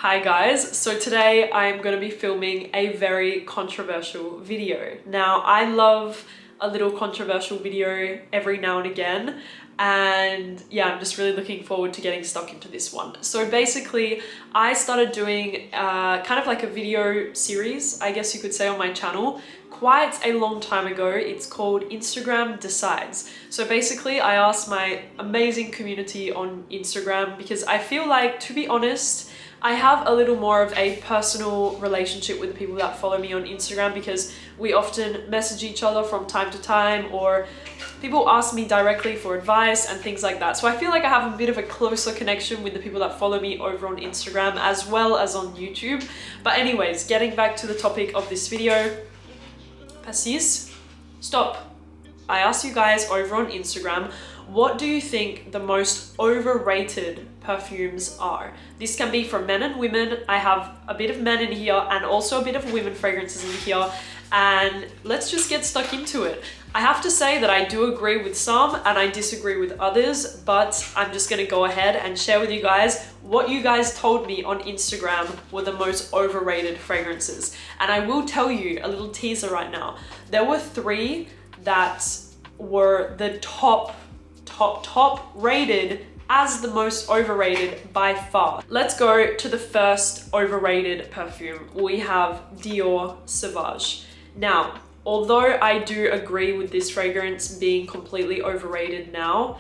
Hi guys, so today I'm going to be filming a very controversial video. Now, I love a little controversial video every now and again, and yeah, I'm just really looking forward to getting stuck into this one. So basically, I started doing kind of like a video series, I guess you could say, on my channel quite a long time ago. It's called Instagram Decides. So basically, I asked my amazing community on Instagram because I feel like, to be honest, I have a little more of a personal relationship with the people that follow me on Instagram because we often message each other from time to time, or people ask me directly for advice and things like that. So I feel like I have a bit of a closer connection with the people that follow me over on Instagram as well as on YouTube. But anyways, getting back to the topic of this video, Passis, stop. I asked you guys over on Instagram, what do you think the most overrated perfumes are? This can be for men and women. I have a bit of men in here and also a bit of women fragrances in here, and let's just get stuck into it. I have to say that I do agree with some and I disagree with others, but I'm just gonna go ahead and share with you guys what you guys told me on Instagram were the most overrated fragrances. And I will tell you a little teaser right now. There were 3 that were the top rated as the most overrated by far. Let's go to the first overrated perfume. We have Dior Sauvage. Now, although I do agree with this fragrance being completely overrated now,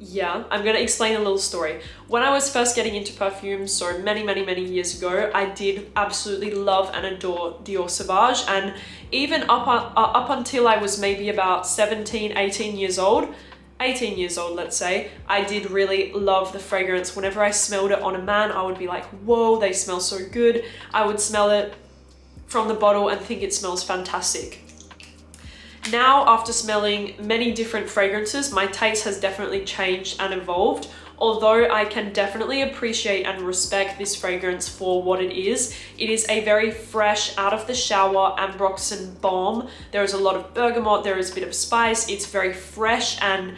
yeah, I'm gonna explain a little story. When I was first getting into perfumes, so many years ago, I did absolutely love and adore Dior Sauvage, and even up until I was maybe about 17, 18 years old, let's say, I did really love the fragrance. Whenever I smelled it on a man, I would be like, whoa, they smell so good. I would smell it from the bottle and think it smells fantastic. Now, after smelling many different fragrances, my taste has definitely changed and evolved. Although I can definitely appreciate and respect this fragrance for what it is a very fresh, out of the shower Ambroxan bomb. There is a lot of bergamot, there is a bit of spice, it's very fresh and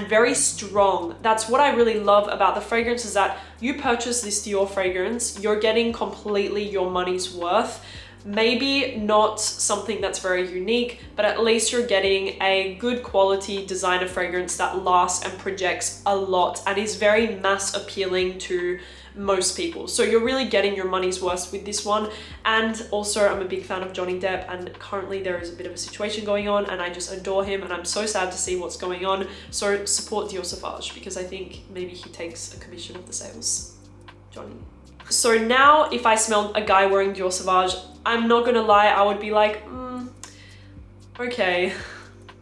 very strong. That's what I really love about the fragrance, is that you purchase this Dior fragrance, you're getting completely your money's worth. Maybe not something that's very unique, but at least you're getting a good quality designer fragrance that lasts and projects a lot and is very mass appealing to most people. So you're really getting your money's worth with this one. And also, I'm a big fan of Johnny Depp, and currently there is a bit of a situation going on and I just adore him and I'm so sad to see what's going on. So support Dior Sauvage because I think maybe he takes a commission of the sales. Johnny. So now if I smelled a guy wearing Dior Sauvage, I'm not gonna lie, I would be like, okay,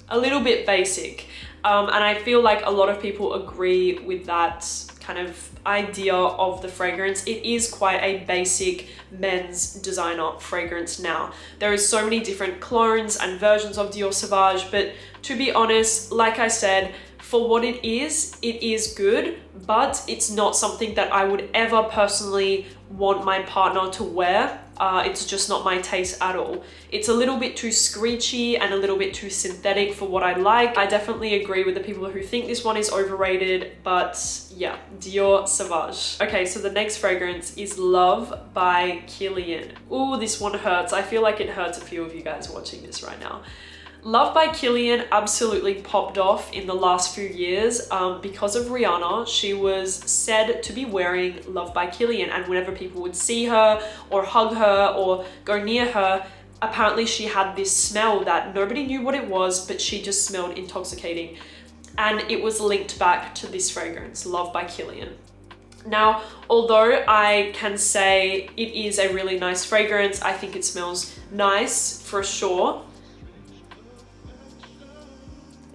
a little bit basic. And I feel like a lot of people agree with that kind of idea of the fragrance. It is quite a basic men's designer fragrance now. There is so many different clones and versions of Dior Sauvage, but to be honest, like I said, for what it is good, but it's not something that I would ever personally want my partner to wear. It's just not my taste at all. It's a little bit too screechy and a little bit too synthetic for what I like. I definitely agree with the people who think this one is overrated, but yeah, Dior Sauvage. Okay, so the next fragrance is Love by Kilian. Ooh, this one hurts. I feel like it hurts a few of you guys watching this right now. Love by Kilian absolutely popped off in the last few years because of Rihanna. She was said to be wearing Love by Kilian, and whenever people would see her or hug her or go near her, apparently she had this smell that nobody knew what it was, but she just smelled intoxicating. And it was linked back to this fragrance, Love by Kilian. Now, although I can say it is a really nice fragrance, I think it smells nice for sure.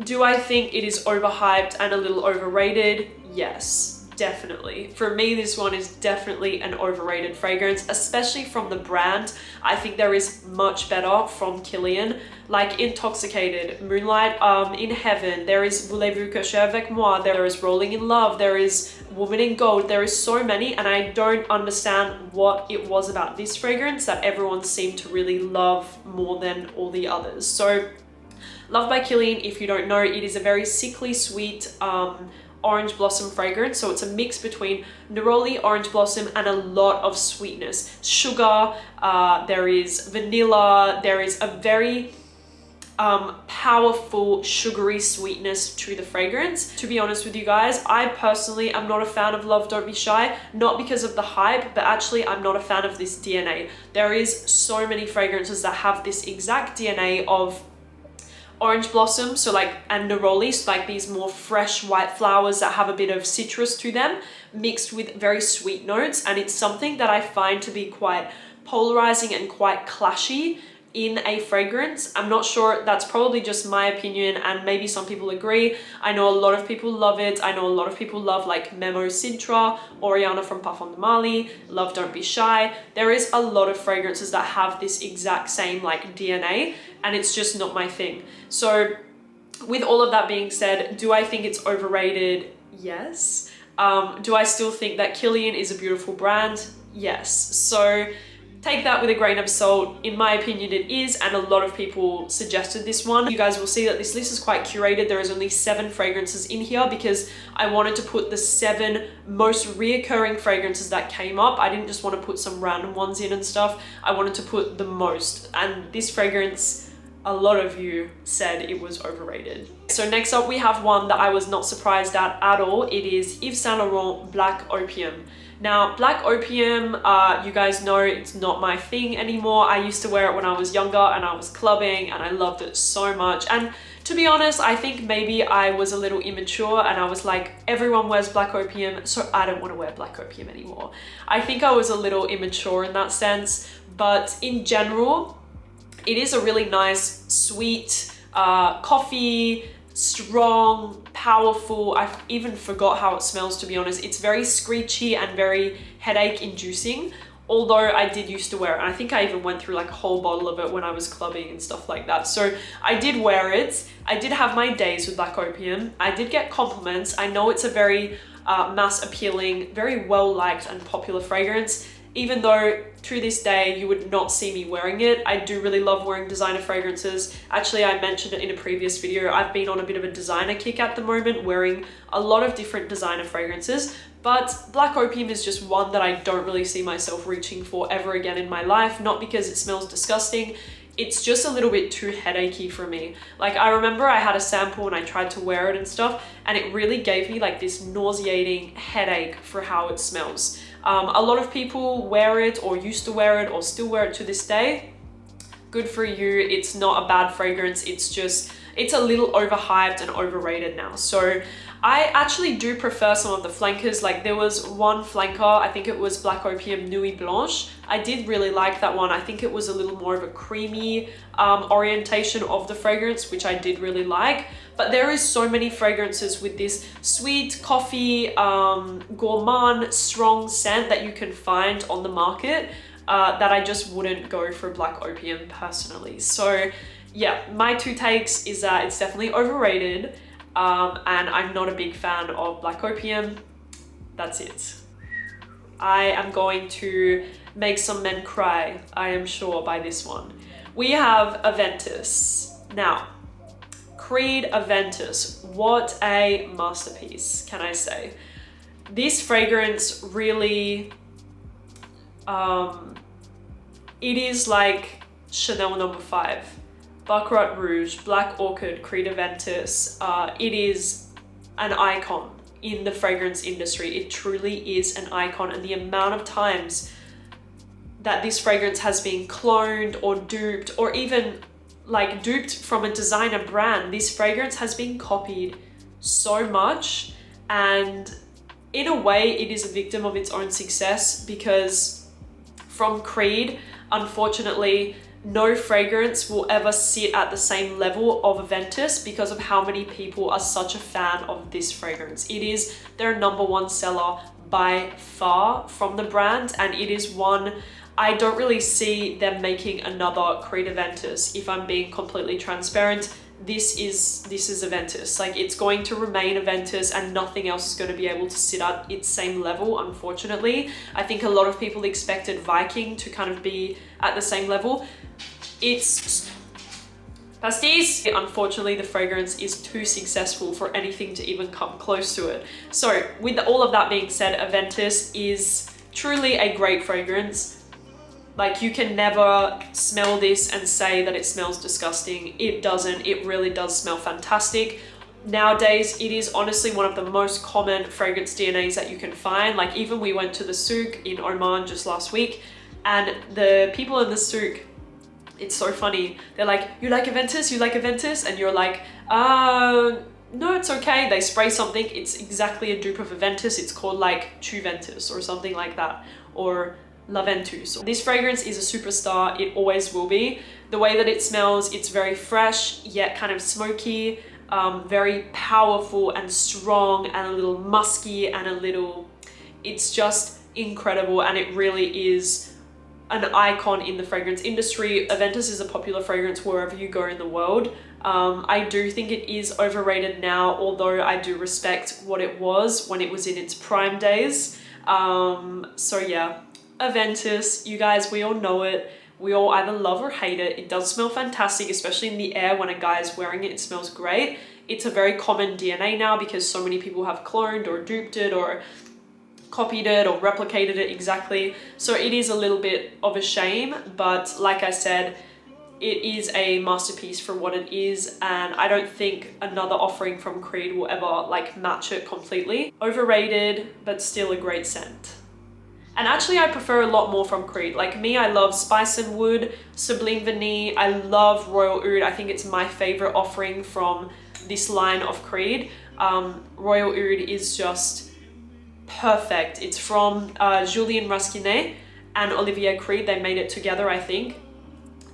Do I think it is overhyped and a little overrated? Yes, definitely. For me, this one is definitely an overrated fragrance, especially from the brand. I think there is much better from Kilian, like Intoxicated, Moonlight in Heaven, there is Voulez-vous coucher avec moi, there is Rolling in Love, there is Woman in Gold, there is so many, and I don't understand what it was about this fragrance that everyone seemed to really love more than all the others. So Love by Kilian, if you don't know, it is a very sickly sweet orange blossom fragrance. So it's a mix between neroli, orange blossom, and a lot of sweetness. Sugar, there is vanilla, there is a very powerful sugary sweetness to the fragrance. To be honest with you guys, I personally am not a fan of Love Don't Be Shy, not because of the hype, but actually I'm not a fan of this DNA. There is so many fragrances that have this exact DNA of orange blossom, so like, and neroli, so like these more fresh white flowers that have a bit of citrus to them, mixed with very sweet notes. And it's something that I find to be quite polarizing and quite clashy in a fragrance. I'm not sure, that's probably just my opinion, and maybe some people agree. I know a lot of people love it. I know a lot of people love like Memo Sintra, Oriana from Parfum de Marly, Love Don't Be Shy. There is a lot of fragrances that have this exact same like DNA, and it's just not my thing. So with all of that being said, do I think it's overrated? Yes. Do I still think that Kilian is a beautiful brand? Yes. So take that with a grain of salt. In my opinion, it is, and a lot of people suggested this one. You guys will see that this list is quite curated. There is only 7 fragrances in here because I wanted to put the 7 most reoccurring fragrances that came up. I didn't just want to put some random ones in and stuff. I wanted to put the most, and this fragrance, a lot of you said it was overrated. So next up, we have one that I was not surprised at all. It is Yves Saint Laurent Black Opium. Now, Black Opium, you guys know it's not my thing anymore. I used to wear it when I was younger and I was clubbing, and I loved it so much. And to be honest, I think maybe I was a little immature and I was like, everyone wears Black Opium, so I don't want to wear Black Opium anymore. I think I was a little immature in that sense, but in general, it is a really nice, sweet coffee, strong, powerful. I even forgot how it smells, to be honest. It's very screechy and very headache inducing, although I did used to wear it. And I think I even went through like a whole bottle of it when I was clubbing and stuff like that. So I did wear it. I did have my days with Black Opium. I did get compliments. I know it's a very mass appealing, very well liked and popular fragrance. Even though to this day you would not see me wearing it, I do really love wearing designer fragrances. Actually, I mentioned it in a previous video. I've been on a bit of a designer kick at the moment, wearing a lot of different designer fragrances, but Black Opium is just one that I don't really see myself reaching for ever again in my life. Not because it smells disgusting, it's just a little bit too headachy for me. Like, I remember I had a sample and I tried to wear it and stuff, and it really gave me like this nauseating headache for how it smells. A lot of people wear it or used to wear it or still wear it to this day. Good for you. It's not a bad fragrance. It's just, it's a little overhyped and overrated now. So I actually do prefer some of the flankers. Like, there was one flanker, I think it was Black Opium Nuit Blanche. I did really like that one. I think it was a little more of a creamy orientation of the fragrance, which I did really like. But there is so many fragrances with this sweet coffee, gourmand, strong scent that you can find on the market that I just wouldn't go for Black Opium personally. So yeah, my 2 takes is that it's definitely overrated, and I'm not a big fan of Black Opium. That's it. I am going to make some men cry, I am sure, by this one. We have AVENTUS. Now, Creed AVENTUS, what a masterpiece, can I say. This fragrance really, it is like Chanel No. 5, Baccarat Rouge, Black Orchid, Creed AVENTUS. It is an icon in the fragrance industry. It truly is an icon, and the amount of times that this fragrance has been cloned or duped, or even like duped from a designer brand, this fragrance has been copied so much, and in a way it is a victim of its own success, because from Creed, unfortunately, no fragrance will ever sit at the same level of AVENTUS because of how many people are such a fan of this fragrance. It is their #1 seller by far from the brand, and it is one I don't really see them making another Creed AVENTUS. If I'm being completely transparent, this is AVENTUS. Like, it's going to remain AVENTUS, and nothing else is going to be able to sit at its same level, unfortunately. I think a lot of people expected Viking to kind of be at the same level. It's Pastis! Unfortunately, the fragrance is too successful for anything to even come close to it. So with all of that being said, AVENTUS is truly a great fragrance. Like, you can never smell this and say that it smells disgusting. It doesn't. It really does smell fantastic. Nowadays, it is honestly one of the most common fragrance DNAs that you can find. Like, even we went to the souk in Oman just last week, and the people in the souk, it's so funny. They're like, you like AVENTUS? You like AVENTUS? And you're like, no, it's okay. They spray something. It's exactly a dupe of AVENTUS. It's called like Juventus or something like that, or L'AVENTUS. This fragrance is a superstar. It always will be. The way that it smells, it's very fresh, yet kind of smoky, very powerful and strong, and a little musky, and a little, it's just incredible. And it really is an icon in the fragrance industry. AVENTUS is a popular fragrance wherever you go in the world. I do think it is overrated now, although I do respect what it was when it was in its prime days. So yeah, AVENTUS, you guys, we all know it. We all either love or hate it. It does smell fantastic, especially in the air. When a guy is wearing it, it smells great. It's a very common DNA now because so many people have cloned or duped it or copied it or replicated it exactly. So it is a little bit of a shame, but like I said, it is a masterpiece for what it is, and I don't think another offering from Creed will ever like match it completely. Overrated, but still a great scent. And actually, I prefer a lot more from Creed. Like me, I love Spice and Wood, Sublime Vanille. I love Royal Oud. I think it's my favorite offering from this line of Creed. Royal Oud is just perfect. It's from Julien Rasquinet and Olivier Creed. They made it together, I think.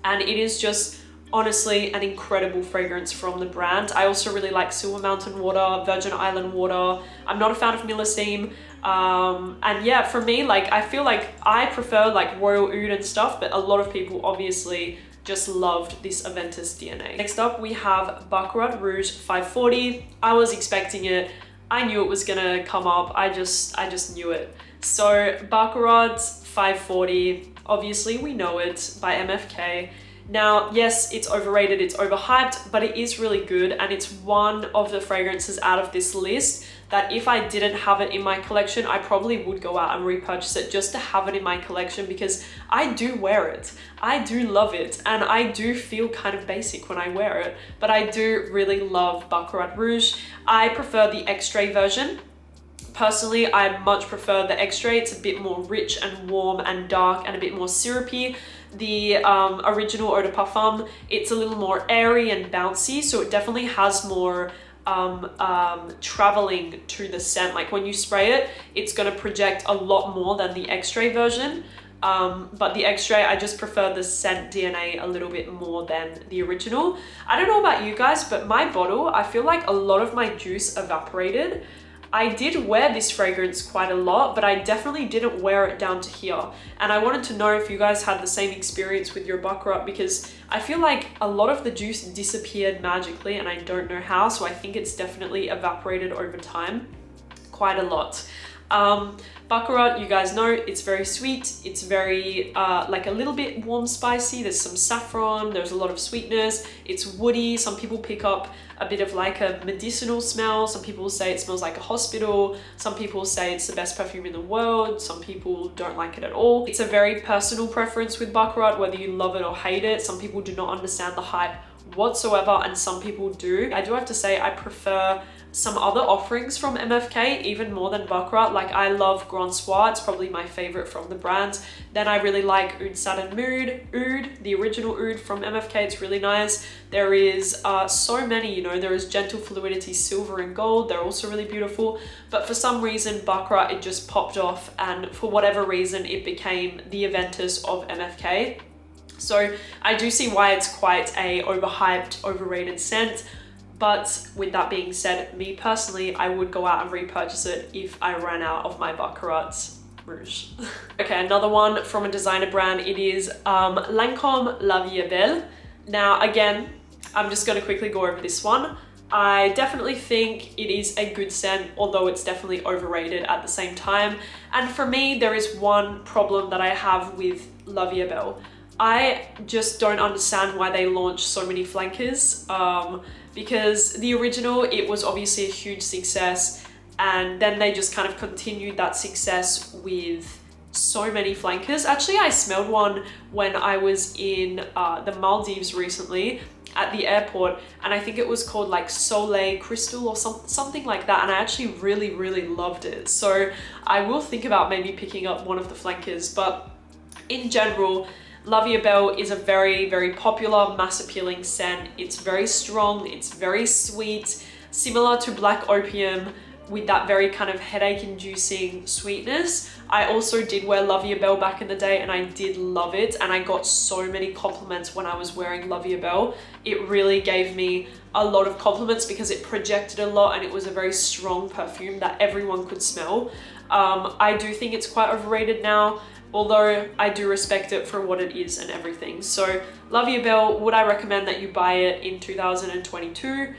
And it is just honestly an incredible fragrance from the brand. I also really like Silver Mountain Water, Virgin Island Water. I'm not a fan of Millesime. And yeah, for me, like, I feel like I prefer like Royal Oud and stuff, but a lot of people obviously just loved this AVENTUS DNA. Next up, we have BACCARAT Rouge 540. I was expecting it. I knew it was gonna come up. I just knew it. So BACCARAT 540, obviously we know it by MFK. Now, yes, it's overrated, it's overhyped, but it is really good, and it's one of the fragrances out of this list that if I didn't have it in my collection, I probably would go out and repurchase it just to have it in my collection, because I do wear it. I do love it, and I do feel kind of basic when I wear it, but I do really love BACCARAT Rouge. I prefer the Extrait version. Personally, I much prefer the Extrait. It's a bit more rich and warm and dark and a bit more syrupy. The original Eau de Parfum, it's a little more airy and bouncy, so it definitely has more traveling to the scent. Like when you spray it, it's going to project a lot more than the Extrait version. But the Extrait, I just prefer the scent DNA a little bit more than the original. I don't know about you guys, but my bottle, I feel like a lot of my juice evaporated. I did wear this fragrance quite a lot, but I definitely didn't wear it down to here. And I wanted to know if you guys had the same experience with your BACCARAT, because I feel like a lot of the juice disappeared magically and I don't know how, so I think it's definitely evaporated over time quite a lot. BACCARAT, you guys know, it's very sweet. It's very like a little bit warm spicy. There's some saffron, there's a lot of sweetness. It's woody. Some people pick up a bit of like a medicinal smell. Some people say it smells like a hospital. Some people say it's the best perfume in the world. Some people don't like it at all. It's a very personal preference with BACCARAT, whether you love it or hate it. Some people do not understand the hype whatsoever, and some people do. I do have to say I prefer some other offerings from MFK even more than BACCARAT. Like I love Grand Soir, it's probably my favorite from the brand. Then I really like Oud Satin Mood, Oud, the original Oud from MFK, it's really nice. There is so many, you know, there is Gentle Fluidity Silver and Gold, they're also really beautiful. But for some reason, BACCARAT, it just popped off, and for whatever reason, it became the AVENTUS of MFK. So I do see why it's quite a overhyped, overrated scent. But with that being said, me personally, I would go out and repurchase it if I ran out of my BACCARAT Rouge. Okay, another one from a designer brand. It is LANCOME La Vie Est Belle. Now, again, I'm just going to quickly go over this one. I definitely think it is a good scent, although it's definitely overrated at the same time. And for me, there is one problem that I have with La Vie Est Belle. I just don't understand why they launched so many flankers, because the original, it was obviously a huge success, and then they just kind of continued that success with so many flankers. Actually, I smelled one when I was in the Maldives recently at the airport, and I think it was called like Soleil Crystal or something like that, and I actually really loved it. So I will think about maybe picking up one of the flankers, but in general, BELLE is a very popular, mass appealing scent. It's very strong, it's very sweet, similar to Black Opium, with that very kind of headache inducing sweetness. I also did wear BELLE back in the day, and I did love it, and I got so many compliments when I was wearing BELLE. It really gave me a lot of compliments because it projected a lot, and it was a very strong perfume that everyone could smell. I do think it's quite overrated now, although I do respect it for what it is and everything. So BELLE, would I recommend that you buy it in 2022?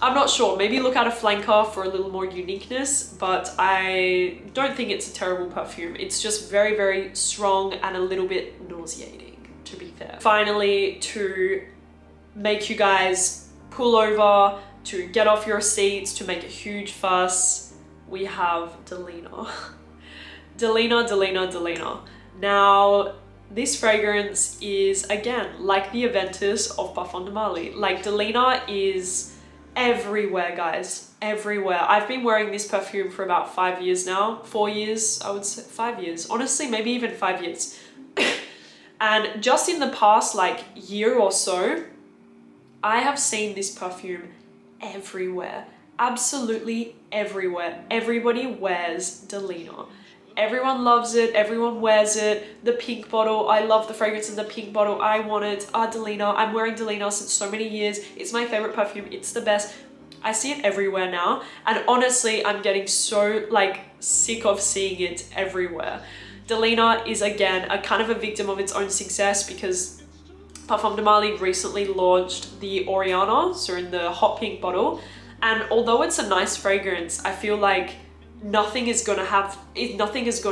I'm not sure, maybe look at a flanker for a little more uniqueness, but I don't think it's a terrible perfume. It's just very strong and a little bit nauseating, to be fair. Finally, to make you guys pull over, to get off your seats, to make a huge fuss, we have DELINA. DELINA. Now, this fragrance is, again, like the AVENTUS of Parfums de Marly. Like, DELINA is everywhere, guys, everywhere. I've been wearing this perfume for about 5 years now. 4 years, I would say 5 years. Honestly, maybe even 5 years. And just in the past, like, year or so, I have seen this perfume everywhere. Absolutely everywhere. Everybody wears DELINA. Everyone loves it, everyone wears it. The pink bottle, I love the fragrance in the pink bottle. I want it. DELINA, I'm wearing DELINA since so many years. It's my favorite perfume, it's the best. I see it everywhere now, and honestly, I'm getting so like sick of seeing it everywhere. DELINA is, again, a kind of a victim of its own success because Parfums de Marly recently launched the Oriana, so in the hot pink bottle, and although it's a nice fragrance, I feel like nothing is gonna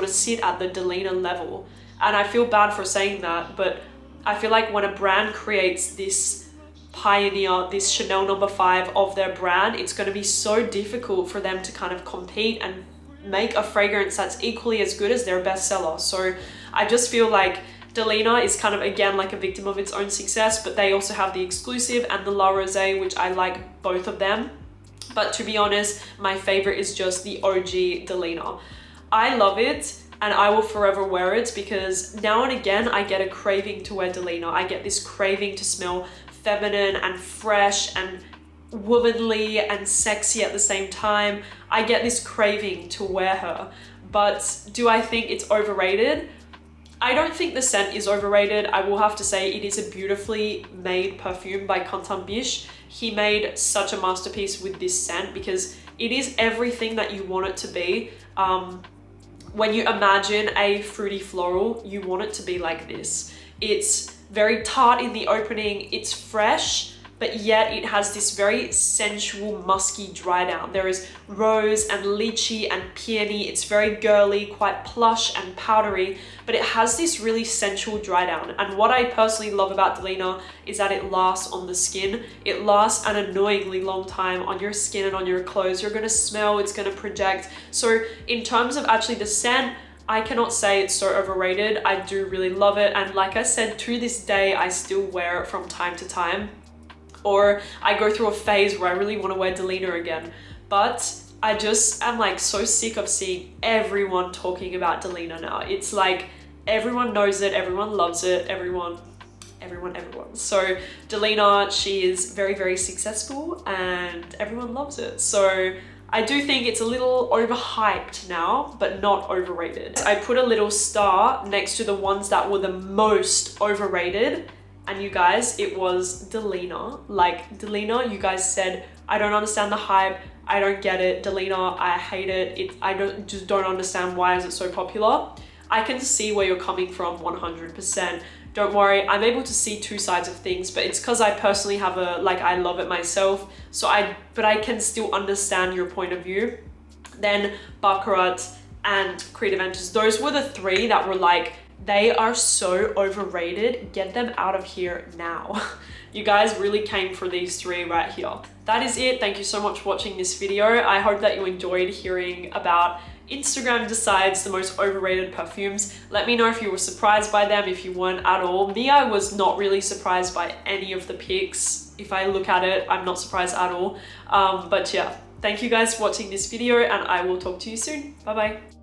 sit at the DELINA level. And I feel bad for saying that, but I feel like when a brand creates this pioneer, this Chanel No. 5 of their brand, it's gonna be so difficult for them to kind of compete and make a fragrance that's equally as good as their bestseller. So I just feel like DELINA is kind of, again, like a victim of its own success, but they also have the exclusive and the La Rosée, which I like both of them. But to be honest, my favorite is just the OG DELINA. I love it, and I will forever wear it because now and again I get a craving to wear DELINA. I get this craving to smell feminine and fresh and womanly and sexy at the same time. I get this craving to wear her. But do I think it's overrated? I don't think the scent is overrated. I will have to say it is a beautifully made perfume by Quentin Biche. He made such a masterpiece with this scent because it is everything that you want it to be. When you imagine a fruity floral, you want it to be like this. It's very tart in the opening, it's fresh, but yet it has this very sensual, musky dry down. There is rose and lychee and peony. It's very girly, quite plush and powdery, but it has this really sensual dry down. And what I personally love about DELINA is that it lasts on the skin. It lasts an annoyingly long time on your skin and on your clothes. You're gonna smell, it's gonna project. So in terms of actually the scent, I cannot say it's so overrated. I do really love it. And like I said, to this day, I still wear it from time to time. Or I go through a phase where I really want to wear DELINA again. But I just am like so sick of seeing everyone talking about DELINA now. It's like everyone knows it, everyone loves it, everyone. So DELINA, she is very successful and everyone loves it. So I do think it's a little overhyped now, but not overrated. I put a little star next to the ones that were the most overrated. And you guys, it was DELINA. Like DELINA, you guys said, I don't understand the hype. I don't get it. DELINA, I hate it. I just don't understand why is it so popular. I can see where you're coming from 100%. Don't worry, I'm able to see two sides of things, but it's because I personally have I love it myself. But I can still understand your point of view. Then BACCARAT and Creed AVENTUS, those were the three that were like They are so overrated. Get them out of here now. You guys really came for these 3 right here. That is it. Thank you so much for watching this video. I hope that you enjoyed hearing about Instagram decides the most overrated perfumes. Let me know if you were surprised by them, if you weren't at all. Me, I was not really surprised by any of the picks. If I look at it, I'm not surprised at all. But yeah, thank you guys for watching this video, and I will talk to you soon. Bye bye.